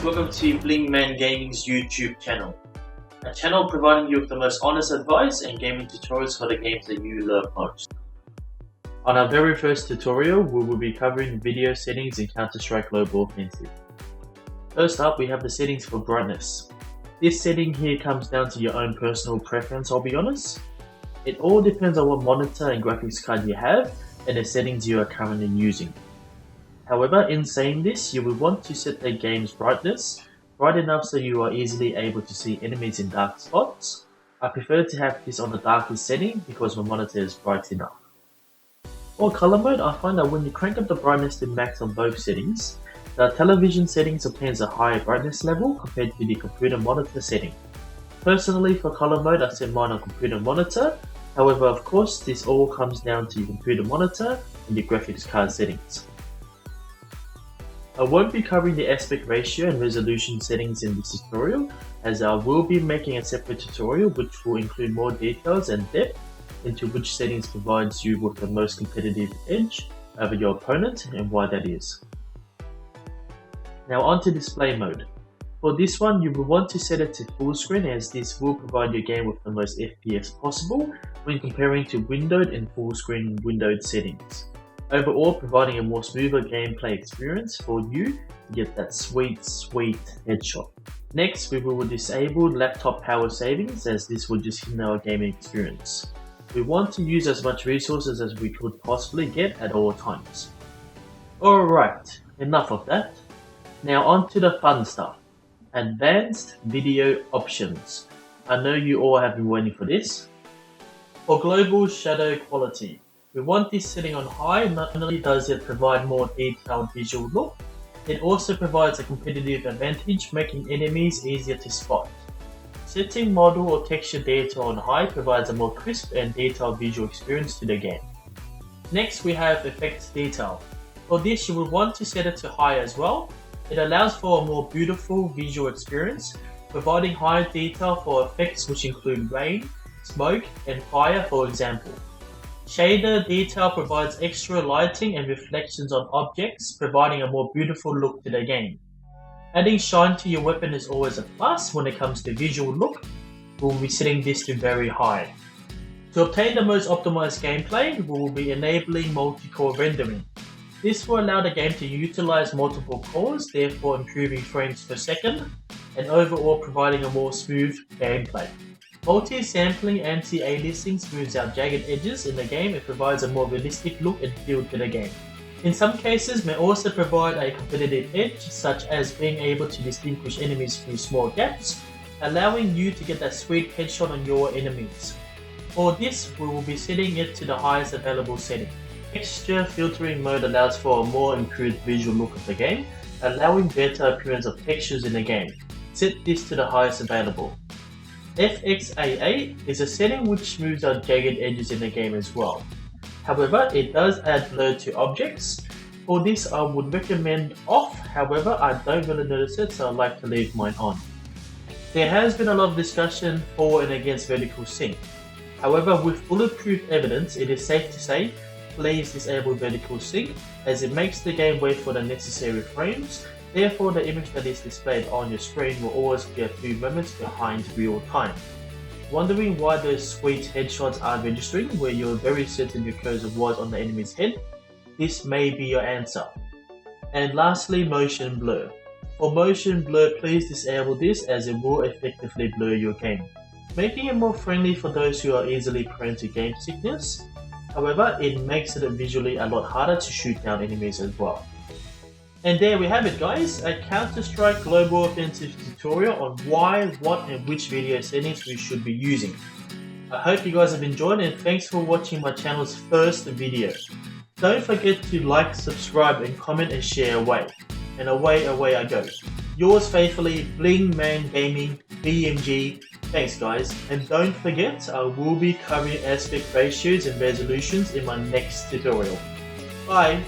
welcome to BlingManGaming's YouTube channel. A channel providing you with the most honest advice and gaming tutorials for the games that you love most. On our very first tutorial, we will be covering video settings in Counter-Strike Global Offensive. First up, we have the settings for brightness. This setting here comes down to your own personal preference, I'll be honest. It all depends on what monitor and graphics card you have and the settings you are currently using. However, in saying this, you will want to set the game's brightness bright enough so you are easily able to see enemies in dark spots. I prefer to have this on the darkest setting because my monitor is bright enough. For color mode, I find that when you crank up the brightness to max on both settings, the television settings obtains a higher brightness level compared to the computer monitor setting. Personally, for color mode, I set mine on computer monitor. However, of course, this all comes down to your computer monitor and your graphics card settings. I won't be covering the aspect ratio and resolution settings in this tutorial, as I will be making a separate tutorial which will include more details and depth into which settings provides you with the most competitive edge over your opponent and why that is. Now on to display mode. For this one, you will want to set it to full screen, as this will provide your game with the most FPS possible when comparing to windowed and full screen windowed settings. Overall, providing a more smoother gameplay experience for you to get that sweet headshot. Next, we will disable laptop power savings, as this will just hinder our gaming experience. We want to use as much resources as we could possibly get at all times. Alright, enough of that. Now on to the fun stuff. Advanced video options. I know you all have been waiting for this. For global shadow quality, we want this setting on high. Not only does it provide more detailed visual look, it also provides a competitive advantage, making enemies easier to spot. Setting model or texture data on high provides a more crisp and detailed visual experience to the game. Next, we have effects detail. For this, you will want to set it to high as well. It allows for a more beautiful visual experience, providing high detail for effects which include rain, smoke, and fire, for example. Shader detail provides extra lighting and reflections on objects, providing a more beautiful look to the game. Adding shine to your weapon is always a plus when it comes to visual look. We'll be setting this to very high. To obtain the most optimized gameplay, we will be enabling multi-core rendering. This will allow the game to utilize multiple cores, therefore improving frames per second, and overall providing a more smooth gameplay. Multi-sampling anti-aliasing smooths out jagged edges in the game and provides a more realistic look and feel to the game. In some cases, may also provide a competitive edge, such as being able to distinguish enemies through small gaps, allowing you to get that sweet headshot on your enemies. For this, we will be setting it to the highest available setting. Texture filtering mode allows for a more improved visual look of the game, allowing better appearance of textures in the game. Set this to the highest available. FXAA is a setting which smooths out jagged edges in the game as well. However, it does add blur to objects. For this, I would recommend off, however, I don't really notice it, so I like to leave mine on. There has been a lot of discussion for and against vertical sync. However, with bulletproof evidence, it is safe to say, please disable vertical sync, as it makes the game wait for the necessary frames. Therefore, the image that is displayed on your screen will always be a few moments behind real time. Wondering why those sweet headshots aren't registering where you're very certain your cursor was on the enemy's head? This may be your answer. And lastly, motion blur. For motion blur, please disable this, as it will effectively blur your game, making it more friendly for those who are easily prone to game sickness. However, it makes it visually a lot harder to shoot down enemies as well. And there we have it, guys, a Counter-Strike Global Offensive tutorial on why, what and which video settings we should be using. I hope you guys have enjoyed, and thanks for watching my channel's first video. Don't forget to like, subscribe and comment and share away. And away I go. Yours faithfully, BlingManGaming, BMG. Thanks guys, and don't forget I will be covering aspect ratios and resolutions in my next tutorial. Bye!